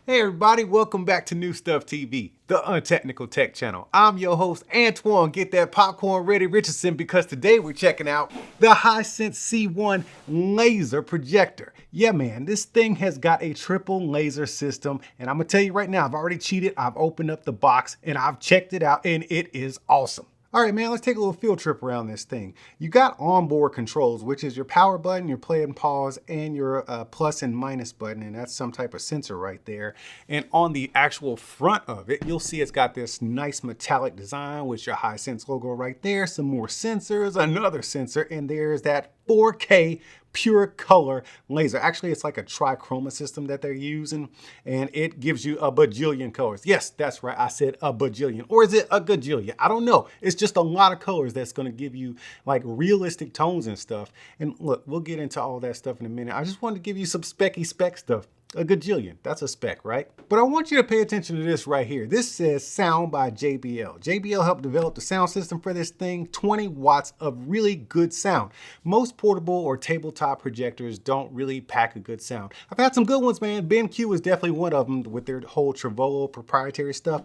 Hey everybody, welcome back to New Stuff TV, the untechnical tech channel. I'm your host, Antoine, get that popcorn ready Richardson, because today we're checking out the Hisense C1 laser projector. Yeah man, this thing has got a triple laser system, and I'm gonna tell you right now, I've already cheated, I've opened up the box, and I've checked it out, and it is awesome. All right, man, let's take a little field trip around this thing. You got onboard controls, which is your power button, your play and pause, and your plus and minus button, and that's some type of sensor right there. And on the actual front of it, you'll see it's got this nice metallic design with your Hisense logo right there, some more sensors, another sensor, and there's that 4K pure color laser. Actually, it's like a TriChroma system that they're using, and it gives you a bajillion colors. Yes, that's right, I said a bajillion. Or is it a gajillion? I don't know. It's just a lot of colors that's going to give you like realistic tones and stuff. And look, we'll get into all that stuff in a minute. I just wanted to give you some specky spec stuff. A gajillion, that's a spec, right? But I want you to pay attention to this right here. This says sound by JBL. JBL helped develop the sound system for this thing, 20 watts of really good sound. Most portable or tabletop projectors don't really pack a good sound. I've had some good ones, man. BenQ is definitely one of them with their whole Trevolo proprietary stuff.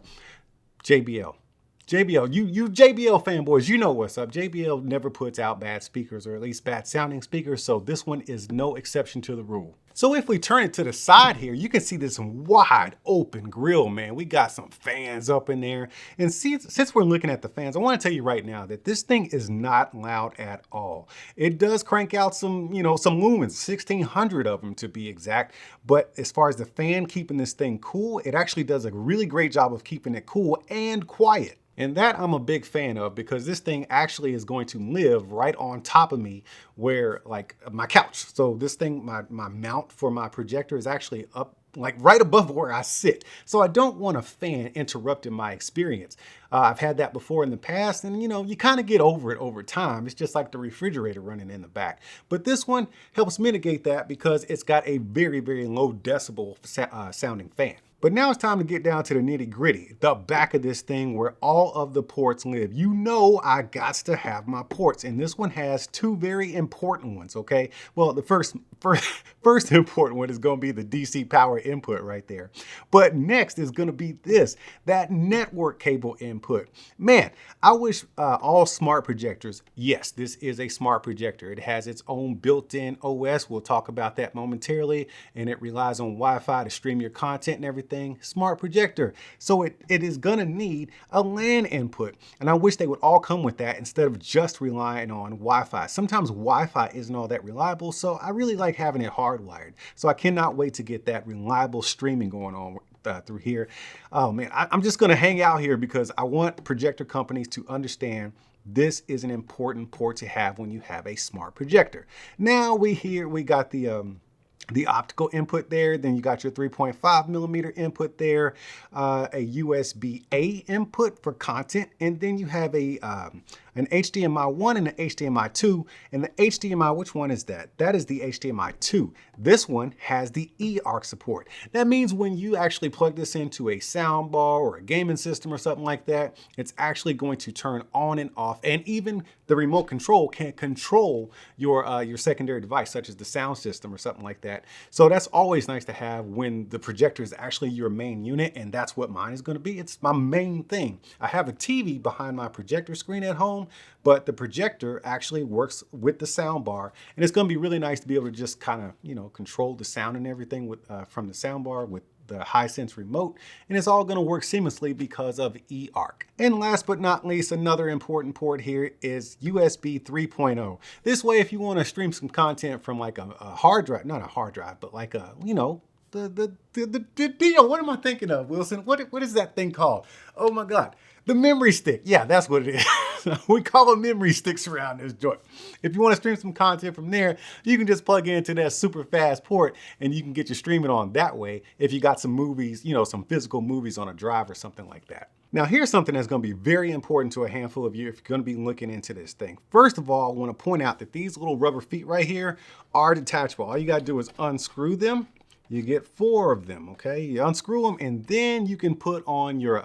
JBL. JBL, you JBL fanboys, you know what's up. JBL never puts out bad speakers, or at least bad sounding speakers, so this one is no exception to the rule. So if we turn it to the side here, you can see this wide open grill, man. We got some fans up in there. And since we're looking at the fans, I want to tell you right now that this thing is not loud at all. It does crank out some, some lumens, 1600 of them to be exact. But as far as the fan keeping this thing cool, it actually does a really great job of keeping it cool and quiet. And that I'm a big fan of, because this thing actually is going to live right on top of me, where like my couch. So this thing, my mount for my projector is actually up like right above where I sit. So I don't want a fan interrupting my experience. I've had that before in the past, and you kind of get over it over time. It's just like the refrigerator running in the back. But this one helps mitigate that because it's got a very, very low decibel sounding fan. But now it's time to get down to the nitty gritty, the back of this thing where all of the ports live. You know I got to have my ports, and this one has two very important ones, okay? Well, the first important one is going to be the DC power input right there. But next is going to be that network cable input. Man, I wish all smart projectors, yes, this is a smart projector. It has its own built-in OS. We'll talk about that momentarily, and it relies on Wi-Fi to stream your content and everything. Smart projector. So it is gonna need a LAN input. And I wish they would all come with that instead of just relying on Wi-Fi. Sometimes Wi-Fi isn't all that reliable, so I really like having it hardwired. So I cannot wait to get that reliable streaming going on through here. Oh man, I'm just gonna hang out here because I want projector companies to understand this is an important port to have when you have a smart projector. Now we got the optical input there, then you got your 3.5 millimeter input there, a USB-A input for content, and then you have an HDMI 1 and an HDMI 2. And the HDMI, which one is that? That is the HDMI 2. This one has the eARC support. That means when you actually plug this into a soundbar or a gaming system or something like that, it's actually going to turn on and off, and even the remote control can control your secondary device, such as the sound system or something like that. So that's always nice to have when the projector is actually your main unit, and that's what mine is going to be. It's my main thing. I have a TV behind my projector screen at home, but the projector actually works with the sound bar, and it's going to be really nice to be able to just kind of, control the sound and everything with from the sound bar with the Hisense remote, and it's all going to work seamlessly because of eARC. And last but not least, another important port here is USB 3.0. This way, if you want to stream some content from like a hard drive, not a hard drive, but like a, the deal. What am I thinking of, Wilson? What is that thing called? Oh my God. The memory stick. Yeah, that's what it is. We call them memory sticks around this joint. If you want to stream some content from there, you can just plug into that super fast port and you can get your streaming on that way if you got some movies, some physical movies on a drive or something like that. Now, here's something that's going to be very important to a handful of you if you're going to be looking into this thing. First of all, I want to point out that these little rubber feet right here are detachable. All you got to do is unscrew them, You get 4 of them, okay? You unscrew them, and then you can put on your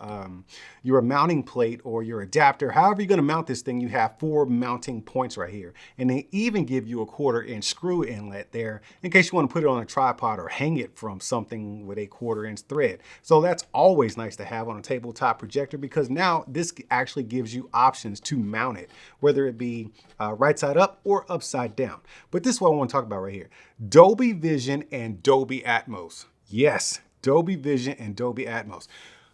mounting plate or your adapter. However you're gonna mount this thing, you have 4 mounting points right here. And they even give you a 1/4-inch screw inlet there in case you wanna put it on a tripod or hang it from something with a 1/4-inch thread. So that's always nice to have on a tabletop projector, because now this actually gives you options to mount it, whether it be right side up or upside down. But this is what I wanna talk about right here. Dolby Vision and Dolby Atmos. Yes, Dolby Vision and Dolby Atmos.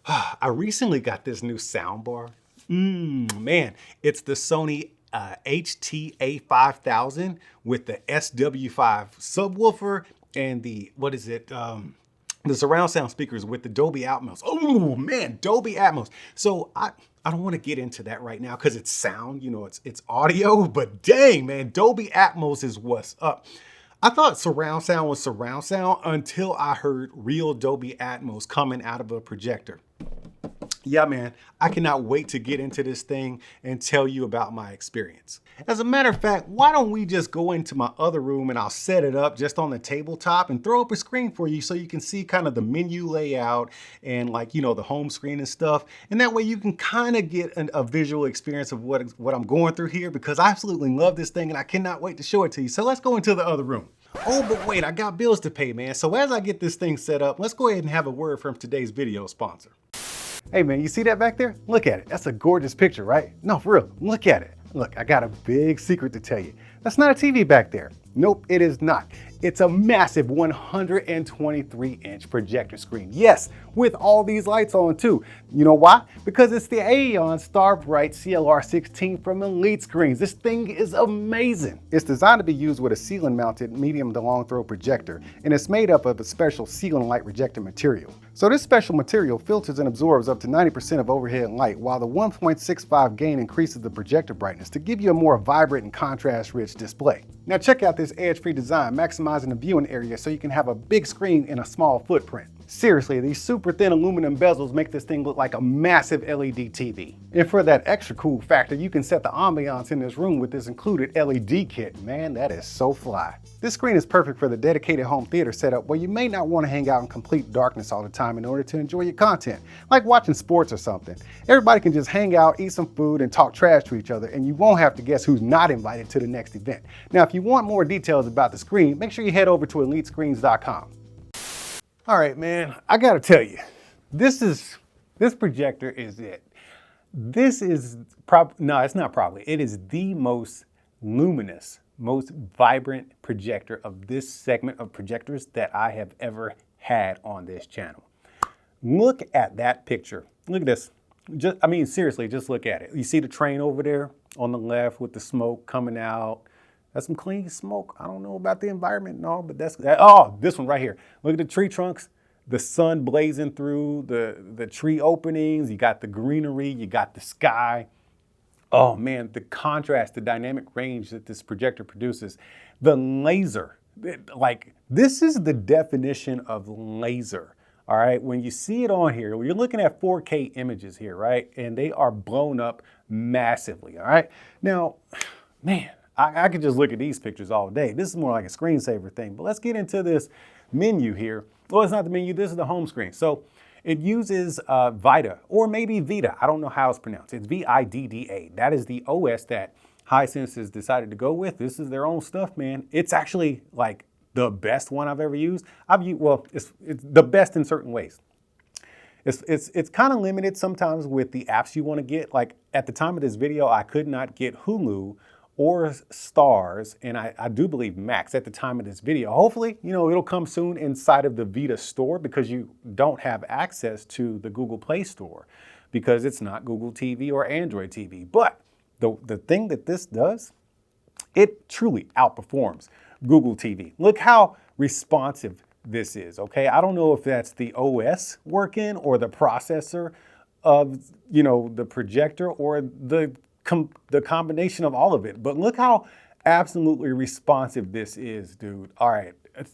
I recently got this new soundbar. Man, it's the Sony HTA5000 with the SW5 subwoofer and the, the surround sound speakers with the Dolby Atmos. Oh man, Dolby Atmos. So I don't want to get into that right now because it's sound, you know, it's audio, but dang man, Dolby Atmos is what's up. I thought surround sound was surround sound until I heard real Dolby Atmos coming out of a projector. Yeah, man, I cannot wait to get into this thing and tell you about my experience. As a matter of fact, why don't we just go into my other room and I'll set it up just on the tabletop and throw up a screen for you so you can see kind of the menu layout and like, you know, the home screen and stuff. And that way you can kind of get a visual experience of what I'm going through here, because I absolutely love this thing and I cannot wait to show it to you. So let's go into the other room. Oh, but wait, I got bills to pay, man. So as I get this thing set up, let's go ahead and have a word from today's video sponsor. Hey man, you see that back there? Look at it. That's a gorgeous picture, right? No, for real, look at it. Look, I got a big secret to tell you. That's not a TV back there. Nope, it is not. It's a massive 123-inch projector screen. Yes, with all these lights on too. You know why? Because it's the Aeon StarBright CLR16 from Elite Screens. This thing is amazing. It's designed to be used with a ceiling-mounted medium to long throw projector, and it's made up of a special ceiling light rejector material. So this special material filters and absorbs up to 90% of overhead light, while the 1.65 gain increases the projector brightness to give you a more vibrant and contrast-rich display. Now check out this edge-free design, maximizing the viewing area so you can have a big screen in a small footprint. Seriously, these super thin aluminum bezels make this thing look like a massive LED TV. And for that extra cool factor, you can set the ambiance in this room with this included LED kit. Man, that is so fly. This screen is perfect for the dedicated home theater setup where you may not want to hang out in complete darkness all the time in order to enjoy your content, like watching sports or something. Everybody can just hang out, eat some food, and talk trash to each other, and you won't have to guess who's not invited to the next event. Now, if you want more details about the screen, make sure you head over to elitescreens.com. All right, man, I gotta tell you, this projector is it. This is it's not probably, it is the most luminous, most vibrant projector of this segment of projectors that I have ever had on this channel. Look at that picture. Look at this. Seriously, just look at it. You see the train over there on the left with the smoke coming out. That's some clean smoke. I don't know about the environment and all, but this one right here. Look at the tree trunks, the sun blazing through the tree openings. You got the greenery, you got the sky. Oh man, the contrast, the dynamic range that this projector produces. The laser, like this is the definition of laser. All right, when you see it on here, you're looking at 4K images here, right? And they are blown up massively, all right? Now, man, I could just look at these pictures all day. This is more like a screensaver thing, but let's get into this menu here. Well, it's not the menu, this is the home screen. So it uses VIDAA, or maybe VIDAA. I don't know how it's pronounced. It's VIDAA. That is the OS that Hisense has decided to go with. This is their own stuff, man. It's actually like the best one I've ever used. It's the best in certain ways. It's kind of limited sometimes with the apps you want to get. Like at the time of this video, I could not get Hulu or Stars, and I do believe Max at the time of this video. Hopefully, you know, it'll come soon inside of the VIDAA store because you don't have access to the Google Play Store because it's not Google TV or Android TV. But the thing that this does, it truly outperforms Google TV. Look how responsive this is, okay? I don't know if that's the OS working or the processor of, you know, the projector or the combination of all of it. But look how absolutely responsive this is, dude. All right,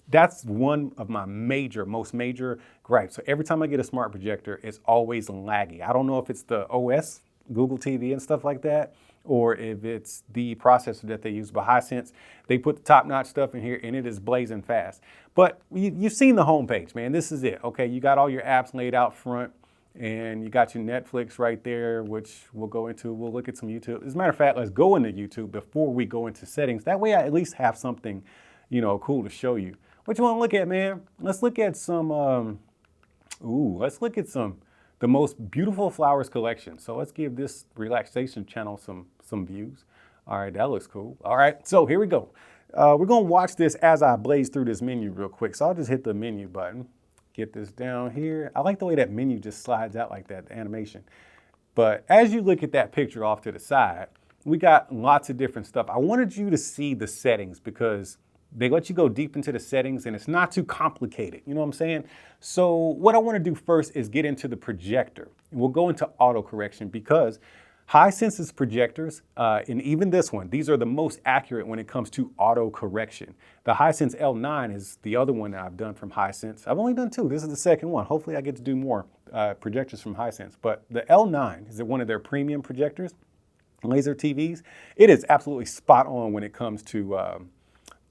that's one of my most major gripes. So every time I get a smart projector, it's always laggy. I don't know if it's the OS, Google TV and stuff like that, or if it's the processor that they use. But Hisense, they put the top-notch stuff in here and it is blazing fast. But you've seen the homepage, man. This is it. Okay, you got all your apps laid out front. And you got your Netflix right there, which we'll go into. We'll look at some YouTube. As a matter of fact, let's go into YouTube before we go into settings. That way I at least have something, you know, cool to show you. What you want to look at, man? Let's look at some, let's look at the most beautiful flowers collection. So let's give this relaxation channel some views. All right, that looks cool. All right, so here we go. We're going to watch this as I blaze through this menu real quick. So I'll just hit the menu button. Get this down here. I like the way that menu just slides out like that, the animation. But as you look at that picture off to the side, we got lots of different stuff. I wanted you to see the settings because they let you go deep into the settings and it's not too complicated. You know what I'm saying? So what I want to do first is get into the projector. We'll go into auto correction because Hisense's projectors, and even this one, these are the most accurate when it comes to auto correction. The Hisense L9 is the other one that I've done from Hisense. I've only done 2. This is the second one. Hopefully I get to do more projectors from Hisense. But the L9 is one of their premium projectors, laser TVs. It is absolutely spot on when it comes to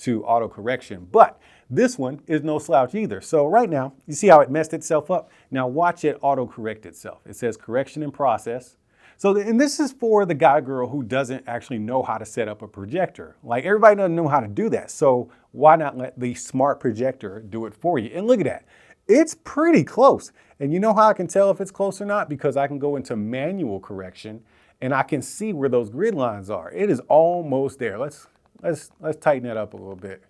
auto correction. But this one is no slouch either. So right now, you see how it messed itself up? Now watch it auto correct itself. It says correction in process. So, and this is for the guy, girl who doesn't actually know how to set up a projector. Like everybody doesn't know how to do that. So why not let the smart projector do it for you? And look at that. It's pretty close. And you know how I can tell if it's close or not? Because I can go into manual correction and I can see where those grid lines are. It is almost there. Let's tighten that up a little bit.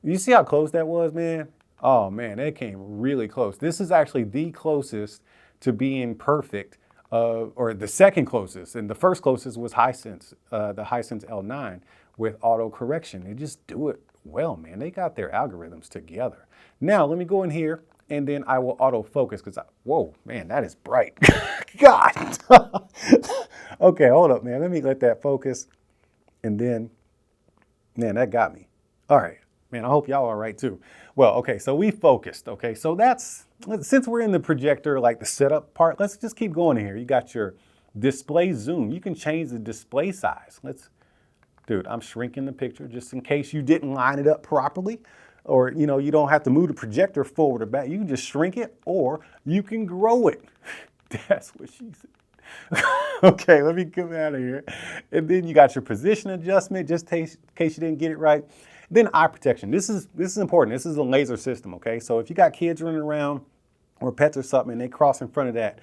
You see how close that was, man? Oh man, that came really close. This is actually the closest to being perfect. Or the second closest, and the first closest was Hisense, the Hisense L9 with auto correction. They just do it well, man. They got their algorithms together. Now, let me go in here and then I will auto focus because, whoa, man, that is bright. God. Okay, hold up, man. Let me let that focus. And then, man, that got me. All right, man, I hope y'all are right too. Well, okay, so we focused, okay? So since we're in the projector, like the setup part, let's just keep going here. You got your display zoom. You can change the display size. Dude, I'm shrinking the picture just in case you didn't line it up properly, or, you know, you don't have to move the projector forward or back. You can just shrink it or you can grow it. That's what she said. Okay, let me come out of here. And then you got your position adjustment, just in case you didn't get it right. Then eye protection. This is important. This is a laser system, okay? So if you got kids running around or pets or something and they cross in front of that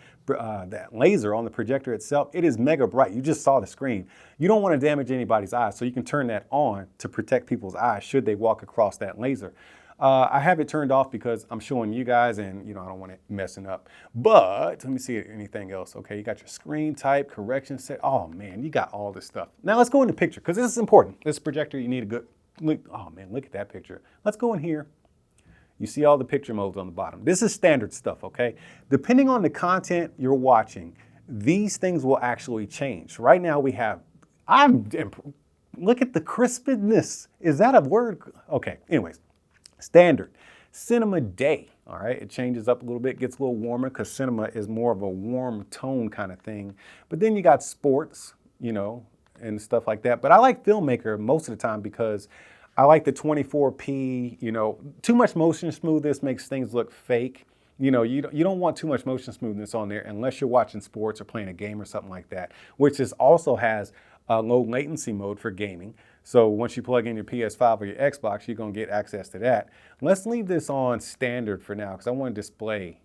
laser on the projector itself, it is mega bright. You just saw the screen. You don't want to damage anybody's eyes, so you can turn that on to protect people's eyes should they walk across that laser. I have it turned off because I'm showing you guys and, you know, I don't want it messing up. But let me see anything else. Okay, you got your screen type, correction set. Oh, man, you got all this stuff. Now let's go into picture because this is important. This projector, you need a good look. Oh, man, look at that picture. Let's go in here. You see all the picture modes on the bottom. This is standard stuff, okay? Depending on the content you're watching, these things will actually change. Right now we have, look at the crispness. Is that a word? Okay, anyways. Standard, cinema day, all right? It changes up a little bit, gets a little warmer because cinema is more of a warm tone kind of thing. But then you got sports, you know, and stuff like that. But I like filmmaker most of the time because I like the 24p, you know, too much motion smoothness makes things look fake. You know, you don't want too much motion smoothness on there unless you're watching sports or playing a game or something like that, which also has a low latency mode for gaming. So once you plug in your PS5 or your Xbox, you're going to get access to that. Let's leave this on standard for now because I want to display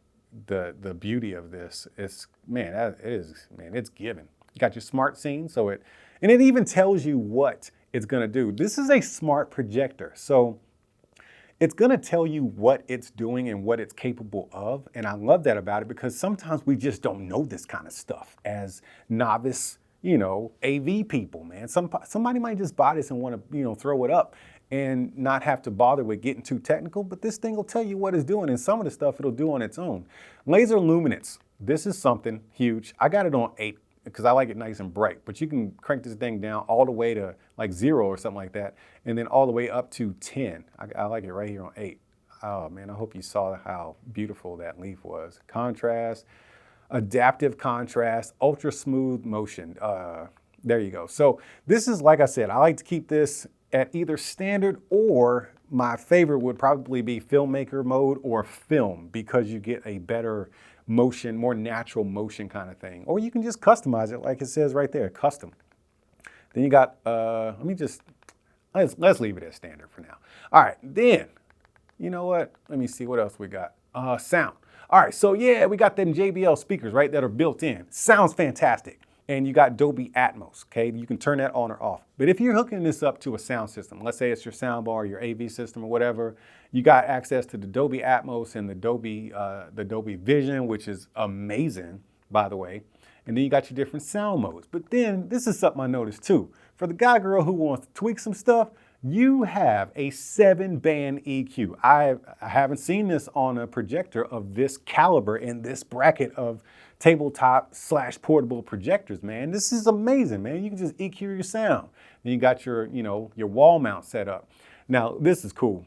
the beauty of this. It's, man, it's given. You got your smart scene, and it even tells you what it's going to do. This is a smart projector, so it's going to tell you what it's doing and what it's capable of. And I love that about it because sometimes we just don't know this kind of stuff as novice, you know, AV people, man. Somebody might just buy this and want to, you know, throw it up and not have to bother with getting too technical, but this thing will tell you what it's doing, and some of the stuff it'll do on its own. Laser luminance. This is something huge. I got it on 8 because I like it nice and bright, but you can crank this thing down all the way to like 0 or something like that, and then all the way up to 10. I like it right here on 8. Oh man, I hope you saw how beautiful that leaf was. Contrast, adaptive contrast, ultra smooth motion. There you go. So this is, like I said, I like to keep this at either standard, or my favorite would probably be filmmaker mode or film, because you get a better motion, more natural motion kind of thing. Or you can just customize it like it says right there, custom. Then you got, let's leave it as standard for now. All right, then, you know what? Let me see what else we got. Sound. All right, so yeah, we got them JBL speakers, right, that are built in. Sounds fantastic. And you got Dolby Atmos, okay? You can turn that on or off. But if you're hooking this up to a sound system, let's say it's your soundbar, your AV system or whatever, you got access to the Dolby Atmos and the Dolby Vision, which is amazing, by the way. And then you got your different sound modes. But then this is something I noticed too. For the guy, girl who wants to tweak some stuff, you have a 7-band EQ. I haven't seen this on a projector of this caliber in this bracket of tabletop / portable projectors, man. This is amazing, man. You can just EQ your sound. Then you got your, your wall mount set up. Now, this is cool.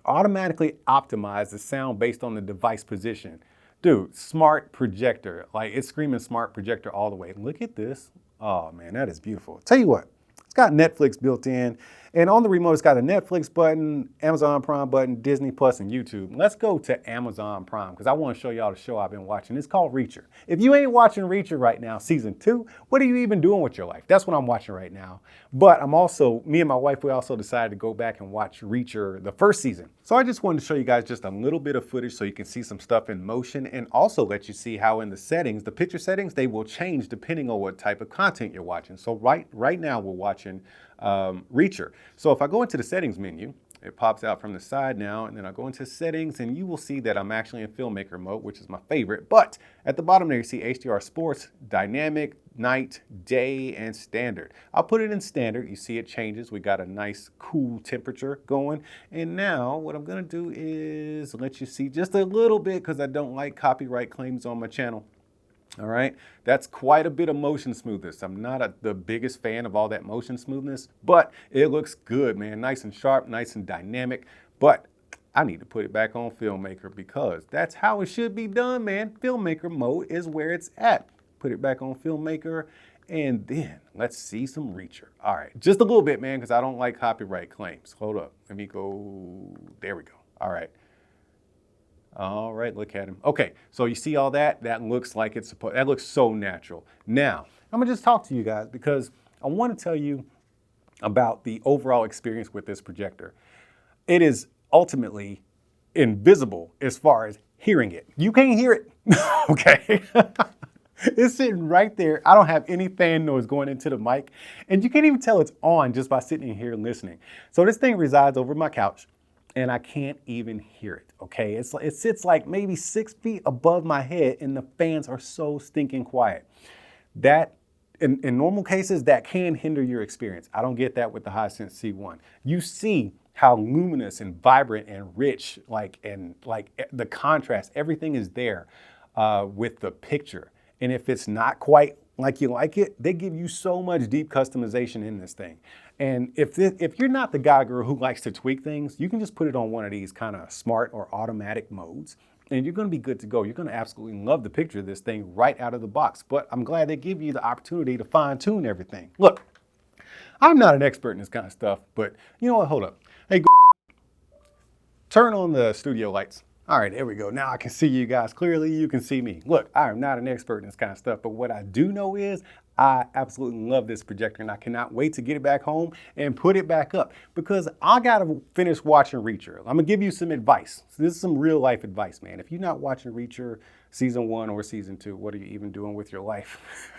Automatically optimize the sound based on the device position. Dude, smart projector. Like, it's screaming smart projector all the way. Look at this. Oh, man, that is beautiful. Tell you what, it's got Netflix built in. And on the remote, it's got a Netflix button, Amazon Prime button, Disney Plus, and YouTube. Let's go to Amazon Prime, because I want to show y'all the show I've been watching. It's called Reacher. If you ain't watching Reacher right now, season 2, what are you even doing with your life? That's what I'm watching right now. But me and my wife, we also decided to go back and watch Reacher, the first season. So I just wanted to show you guys just a little bit of footage so you can see some stuff in motion, and also let you see how in the settings, the picture settings, they will change depending on what type of content you're watching. So right now we're watching Reacher. So if I go into the settings menu, it pops out from the side now, and then I go into settings, and you will see that I'm actually in filmmaker mode, which is my favorite. But at the bottom there, you see HDR Sports, Dynamic, Night, Day, and Standard. I'll put it in standard. You see it changes. We got a nice cool temperature going. And now what I'm gonna do is let you see just a little bit, because I don't like copyright claims on my channel. All right, that's quite a bit of motion smoothness. I'm not the biggest fan of all that motion smoothness, but it looks good, man. Nice and sharp, nice and dynamic. But I need to put it back on Filmmaker, because that's how it should be done, man. Filmmaker mode is where it's at. Put it back on Filmmaker, and then let's see some Reacher. All right, just a little bit, man, because I don't like copyright claims. Hold up, let me go. There we go. All right. All right, look at him. Okay, so you see all that? That looks like it's supposed, that looks so natural. Now, I'm gonna just talk to you guys, because I wanna tell you about the overall experience with this projector. It is ultimately invisible as far as hearing it. You can't hear it, okay? It's sitting right there. I don't have any fan noise going into the mic, and you can't even tell it's on just by sitting here listening. So this thing resides over my couch, and I can't even hear it, okay? It sits like maybe 6 feet above my head, and the fans are so stinking quiet. That, in normal cases, that can hinder your experience. I don't get that with the Hisense C1. You see how luminous and vibrant and rich, like the contrast, everything is there with the picture. And if it's not quite like you like it, they give you so much deep customization in this thing. And if you're not the guy, girl, who likes to tweak things, you can just put it on one of these kind of smart or automatic modes, and you're gonna be good to go. You're gonna absolutely love the picture of this thing right out of the box. But I'm glad they give you the opportunity to fine tune everything. Look, I'm not an expert in this kind of stuff, but you know what, hold up. Hey, turn on the studio lights. All right, there we go. Now I can see you guys clearly. You can see me. Look, I am not an expert in this kind of stuff, but what I do know is I absolutely love this projector, and I cannot wait to get it back home and put it back up, because I gotta finish watching Reacher. I'm gonna give you some advice. So this is some real life advice, man. If you're not watching Reacher season 1 or season 2, what are you even doing with your life?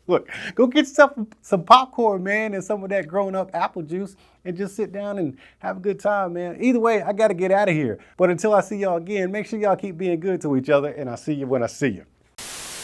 Look, go get some popcorn, man, and some of that grown-up apple juice, and just sit down and have a good time, man. Either way, I gotta get out of here. But until I see y'all again, make sure y'all keep being good to each other, and I'll see you when I see you.